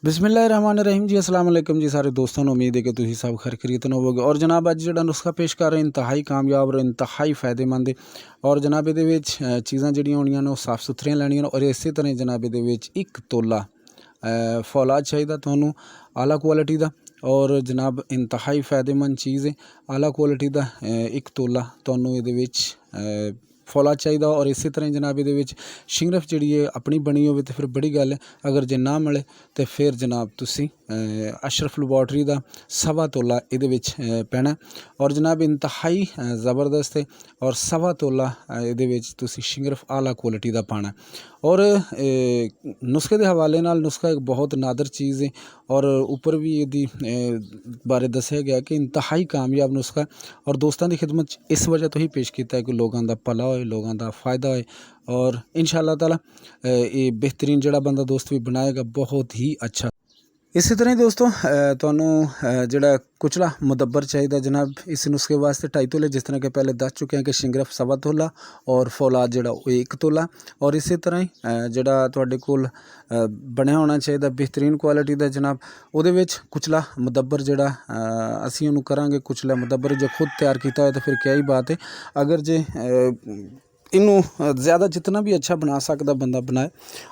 बिस्मिल्लाहिर्रहमानिर्रहीम जी। अस्सलाम वालेकुम जी सारे दोस्तों ਨੂੰ उम्मीद है कि तुसीं सब खैर खरीतन होवोगे। और जनाब अज ਜਿਹੜਾ नुस्खा पेश कर रहे इंतहाई कामयाब और इंतहाई फ़ायदेमंद है। और जनाब ਇਹਦੇ ਵਿੱਚ चीज़ां ਜਿਹੜੀਆਂ ਹੋਣੀਆਂ ਨੇ ਉਹ ਸਾफ़ सुथरियां ਲੈਣੀਆਂ ਨੇ। ਔਰ ਇਸੇ ਤਰ੍ਹਾਂ ਜਨਾਬ ਇਹਦੇ ਵਿੱਚ 1 ਤੋਲਾ फौलाद चाहिए ਤੁਹਾਨੂੰ आला क्वालिटी ਦਾ। और जनाब इंतहाई फ़ायदेमंद चीज़ है, आला क्वालिटी ਦਾ 1 ਤੋਲਾ ਤੁਹਾਨੂੰ ਇਹਦੇ ਵਿੱਚ फौलाद चाहिए। और इस तरह जनाब ये शिंगरफ जी है अपनी बनी हो तो फिर बड़ी गल है, अगर जे ना मिले तो फिर जनाब तुसी अशरफ लैबोरेटरी का 1.25 ਤੋਲਾ ये पैना। और जनाब इंतहाई ज़बरदस्त है। और 1.25 ਤੋਲਾ ये शिंगरफ आला क्वालिटी का पाना। और नुस्खे के हवाले नाल नुस्खा एक बहुत नादर चीज़ है। और ऊपर भी ये बारे दसिया गया कि इंतहाई कामयाब नुस्खा। और दोस्तों की खिदमत इस वजह तो ही पेश किया है कि लोगों का भला हो, लोगों का फ़ायदा हो। और इंशाअल्लाह ताला ये बेहतरीन जड़ा बंदा दोस्त भी बनाएगा बहुत ही अच्छा। इसी तरह ही दोस्तों जड़ा कुचला मुदब्बर चाहिए जनाब इस नुस्खे वास्ते 2.5 ਤੋਲੇ, जिस तरह के पहले दस चुके हैं कि शिंगरफ 1.25 ਤੋਲਾ और फौलाद जड़ा 1 ਤੋਲਾ। और इसी तरह ही जड़ा तुहाडे कोल बनया होना चाहिए बेहतरीन क्वालिटी का जनाब उहदे विच कुचला मुदब्बर जड़ा असीं उहनूं करांगे। कुचला मुदब्बर जो खुद तैयार किया हो तो फिर क्या ही बात है। अगर जे इनू ज़्यादा जितना भी अच्छा बना सकता बंदा बनाए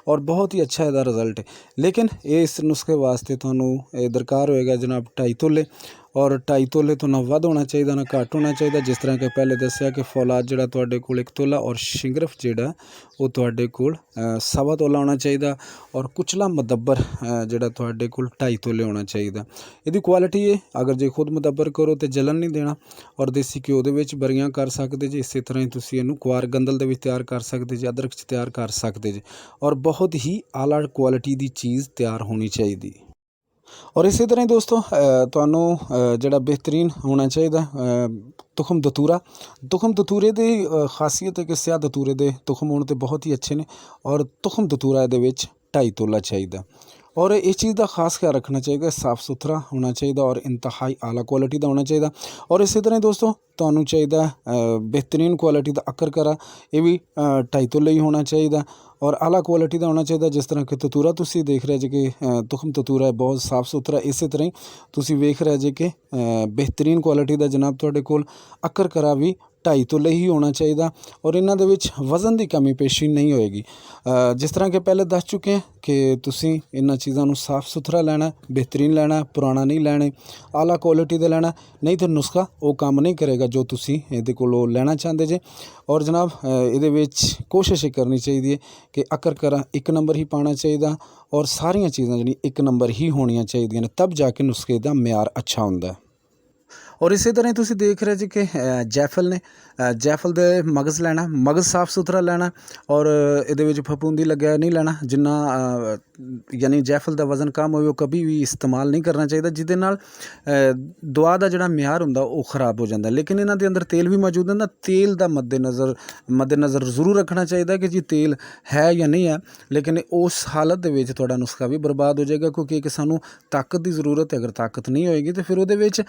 और बहुत ही अच्छा इसका रिजल्ट है। लेकिन इस नुस्खे वास्ते तुहानूं दरकार होएगा जनाब 2.5 ਤੋਲੇ। और 2.5 ਤੋਲੇ तो ना वध होना चाहिए ना घट होना चाहिए। जिस तरह के पहले दसिया कि फौलाद जड़ा तुहाडे कोल 1 ਤੋਲਾ और शिंगरफ जड़ा वो तुहाडे कोल 1.25 ਤੋਲਾ होना चाहिए। और कुचला मुदब्बर जड़ा तुहाडे कोल 2.5 ਤੋਲੇ होना चाहिए। इसकी क्वालिटी है अगर जे खुद मुदब्बर करो तो जलन नहीं देना। और देसी घ्यो दे विच बरियां कर सकते जी। इस तरह ही तुसीं इहनूं कुआर गंदल दे विच तैयार कर सकते जी, अदरक च तैयार कर सकते जी। और बहुत ही आला क्वालिटी की चीज़ तैयार होनी चाहिए। और इसी तरह दोस्तों तुहानूं जड़ा बेहतरीन होना चाहिए तुखम दतूरा। तुखम दतूरे की खासियत है कि स्याह दतूरे के तुखम होने तो बहुत ही अच्छे ने। और तुखम दतूरा ये 2.5 ਤੋਲਾ चाहिए। और इस चीज़ का खास ख्याल रखना चाहिए, साफ़ सुथरा होना चाहिए और इंतहाई आला क्वालिटी का होना चाहिए। और इसी तरह दोस्तों तुहानूं चाहिए बेहतरीन क्वालिटी का अकर करा, ये भी 2.5 ਤੋਲੇ ही होना चाहिए। और आला क्वालिटी का होना चाहिए। जिस तरह कि ततूरा तुसी देख रहे जे कि तुखम ततूरा है बहुत साफ़ सुथरा। इस तरह ही तुसी वेख रहे जे कि बेहतरीन क्वालिटी का जनाब तुहाडे कोल अकर करा भी 2.5 ਤੋਲੇ ही होना चाहिए। और इन्हां दे विच वज़न की कमी पेशी नहीं होएगी। जिस तरह के पहले दस चुके हैं कि तुसी इन्हां चीज़ों को साफ़ सुथरा लेना, बेहतरीन लेना, पुराना नहीं लेने, आला क्वालिटी का लेना, नहीं तो नुस्खा वो काम नहीं करेगा जो तुसी इहदे कोलों लेना चाहते जे। और जनाब इहदे विच कोशिश करनी चाहिए कि अकर करा 1 नंबर ही पाना चाहिए। और सारियां चीज़ां जिहड़ियां 1 नंबर ही होनियां चाहिए ने, तब जाके नुस्खे का म्यार अच्छा हुंदा है। और इसी तरह तुसी देख रहे जी कि जैफल ने जैफल दे मगज़ लेना, मगज़ साफ़ सुथरा लेना। और ये फफूंदी लग्या नहीं लेना, जिन्ना यानी जैफल का वज़न कम हो कभी भी इस्तेमाल नहीं करना चाहिए, जिहदे नाल दवा का जिहड़ा म्यार हुंदा वो खराब हो जाता। लेकिन इन्हां दे अंदर तेल भी मौजूद है, तेल का मद्देनज़र जरूर रखना चाहिए कि जी तेल है या नहीं है। लेकिन उस हालत दे विच तुहाडा नुस्खा भी बर्बाद हो जाएगा, क्योंकि एक सानू ताकत की ज़रूरत है। अगर ताकत नहीं होएगी तो फिर उहदे विच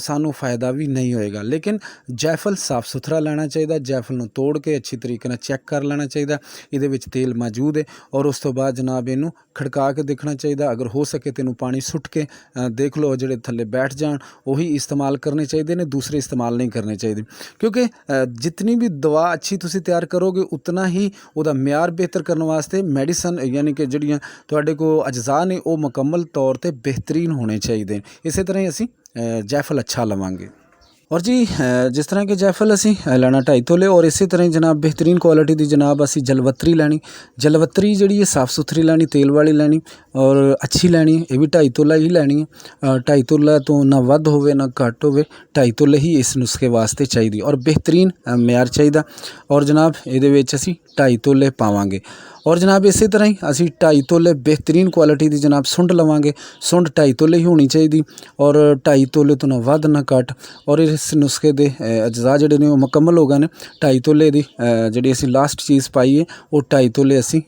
सानू फ़ायदा भी नहीं होएगा। लेकिन जैफल साफ़ सुथरा लेना चाहिए, जैफल नूं तोड़ के अच्छी तरीके नाल चैक कर लेना चाहिए इहदे विच तेल मौजूद है। और उस तो बाद जनाब इनू खड़का के देखना चाहिए, अगर हो सके तो इनू पानी सुट के देख लो, जिहड़े थल्ले बैठ जान वही इस्तेमाल करने चाहिए ने, दूसरे इस्तेमाल नहीं करने चाहिए। क्योंकि जितनी भी दवा अच्छी तुसी तैयार करोगे उतना ही उहदा म्यार बेहतर करने वास्ते मेडिसन यानी कि जिहड़ियां तुहाडे को अज्जा ने वो मुकम्मल तौर पर बेहतरीन होने चाहिए। इस तरह ही असीं जैफल अच्छा लवांगे। और जी जिस तरह के जैफल असी लेना 2.5 ਤੋਲੇ। और इसी तरह जनाब बेहतरीन क्वालिटी की जनाब असी जलवतरी लैनी, जलवतरी जी है साफ़ सुथरी लैनी, तेल वाली लैनी और अच्छी लैनी। ये भी 2.5 ਤੋਲਾ ही लैनी है। 2.5 ਤੋਲਾ तो ना वध होवे ना घट होवे, 2.5 ਤੋਲੇ ही इस नुस्खे वास्ते चाहिए। और बेहतरीन म्यार चाहिए। और जनाब ये असी 2.5 ਤੋਲੇ पावांगे। और जनाब इस तरह ही असी 2.5 ਤੋਲੇ बेहतरीन क्वालिटी की जनाब सुंड लवांगे। सुंड 2.5 ਤੋਲੇ ही होनी चाहिए। और 2.5 ਤੋਲੇ तो ना वध ना घट। और इस नुस्खे के अज्जा जिहड़े ने मुकम्मल हो गए ने। 2.5 ਤੋਲੇ की जिहड़ी असी लास्ट चीज़ पाई है वो 2.5 ਤੋਲੇ असी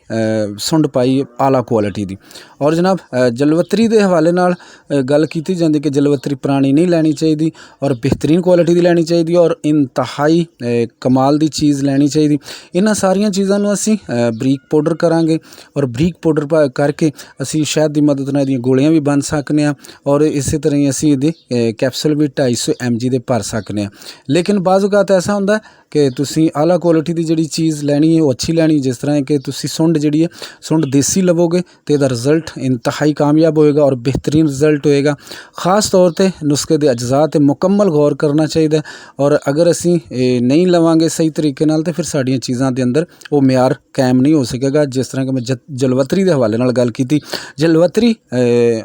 सुंड पाई है आला क्वालिटी की। और जनाब जलवतरी के हवाले नाल गल की जाती कि जलवतरी पुरानी नहीं लैनी चाहिए और बेहतरीन क्वालिटी की लैनी चाहिए और इंतहाई कमाल की चीज़ लैनी चाहिए। इन्हां सारियां चीज़ों को असी बरीक पाउडर करांगे और बरीक पाउडर करके असी शहद की मदद नाल इहदियां गोलियां भी बन सकने हैं और इस तरह ही असी इहदे कैप्सूल भी 250 mg दे भर सकने हैं। लेकिन बाज़ औक़ात ऐसा होंदा कि तुसी आला क्वालिटी की जिहड़ी चीज़ लैनी है वो अच्छी लैनी, जिस तरह कि तुसी सुंड जिहड़ी है सुंड देसी लवोगे तो इहदा रिजल्ट इंतहाई कामयाब होएगा और बेहतरीन रिजल्ट होएगा। खास तौर पर नुस्खे के अज्जा ते मुकम्मल गौर करना चाहिए और अगर असी नहीं लवांगे सही तरीके नाल तो फिर साड़ियाँ चीज़ों के अंदर वो म्यार कायम नहीं हो सकेगा। जिस तरह कि मैं जलवतरी के हवाले नाल गल की, जलवतरी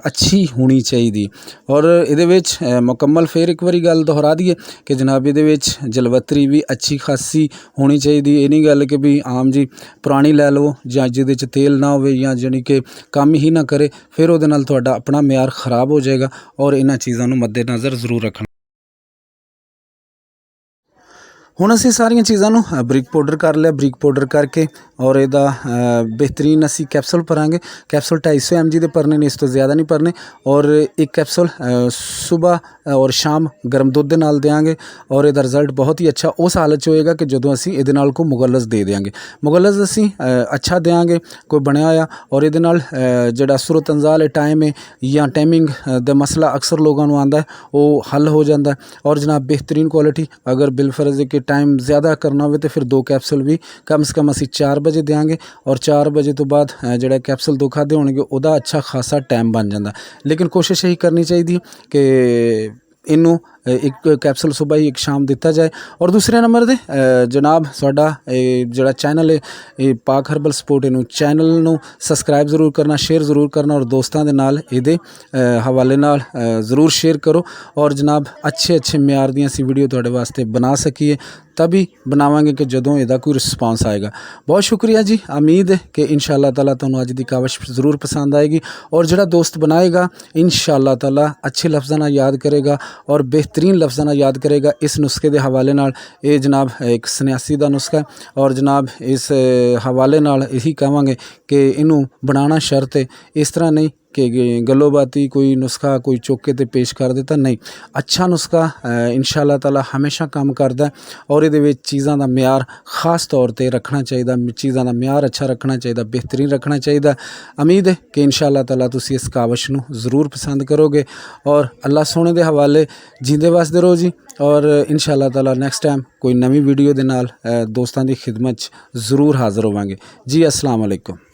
अच्छी होनी चाहिए और ये मुकम्मल फिर एक बारी गल दोहरा दीए कि जनाब ये जलवतरी भी अच्छी खासी होनी चाहिए। ये नहीं गल कि भी आम जी पुरानी लै लो या जिहदे च तेल ना हो या जानी कि काम ही ना करे, फिर उहदे नाल तुहाडा अपना म्यार खराब हो जाएगा और इन्हां चीज़ों को मद्देनज़र जरूर रखना। हुण असी सारिया चीज़ों बरीक पाउडर कर लिया, बरीक पाउडर करके और इहदा बेहतरीन असी कैप्सूल भरांगे। कैप्सूल 250 mg दे भरने ने, इस तो ज़्यादा नहीं भरने और एक कैप्सूल सुबह और शाम गर्म दुध दे नाल देंगे और इहदा रिजल्ट बहुत ही अच्छा उस हालत च होएगा कि जदों असी इहदे नाल कोई मुगलस दे देंगे। मुगलस असी अच्छा देंगे कोई बनया होया और इहदे नाल जिहड़ा सुरत अंजाल टाइम है या टाइमिंग दा मसला अक्सर लोगों को आंदा है वो हल हो जाता है। और जनाब बेहतरीन क्वालिटी अगर बिलफर्ज के टाइम ज़्यादा करना हो तो फिर 2 कैप्सूल भी कम से कम असी 4 बजे देंगे और 4 बजे तो बाद जिहड़ा कैप्सूल 2 खादे होणगे उहदा अच्छा खासा टाइम बन जाता। लेकिन कोशिश यही करनी चाहिए कि इनू एक कैप्सूल सुबह ही एक शाम दिता जाए। और दूसरे नंबर दे जनाब साडा जिहड़ा चैनल है पाक हर्बल सपोर्ट, इनू चैनल नू सबसक्राइब जरूर करना, शेयर जरूर करना और दोस्तों के नाल इहदे हवाले नाल ज़रूर शेयर करो और जनाब अच्छे म्यार दी असी वीडियो तुहाडे वास्ते बना सकीए तभी बनावांगे कि जदों इहदा कोई रिस्पॉन्स आएगा। बहुत शुक्रिया जी, उम्मीद है कि इंशाअल्लाह ताला तुहानूं अज दी काविश ज़रूर पसंद आएगी और जिहड़ा दोस्त बनाएगा इंशाअल्लाह ताला अच्छे लफ्ज़ां नाल याद करेगा और बेहतरीन लफ्ज़ां नाल याद करेगा। इस नुस्खे के हवाले नाल ये जनाब एक सन्यासी का नुस्खा है और जनाब इस हवाले नाल यही कहांगे कि इनू बनाना शर्त है, इस तरह नहीं कि गलो बाती कोई नुस्खा कोई चौके ते पेश कर देता, नहीं। अच्छा नुस्खा इंशाअल्लाह ताला हमेशा काम करता है और ये चीज़ों का म्यार खास तौर पर रखना चाहिए, चीज़ों का म्यार अच्छा रखना चाहिए, बेहतरीन रखना चाहिए। उम्मीद है कि इंशाअल्लाह ताला तुसी इस काविश नूं ज़रूर पसंद करोगे और अल्लाह सोने के हवाले जींदे वसदे रहो जी। और इंशाअल्लाह ताला नैक्सट टाइम कोई नवी वीडियो दे नाल दोस्तां दी खिदमत ज़रूर हाज़र होवांगे जी। अस्सलाम वालेकुम।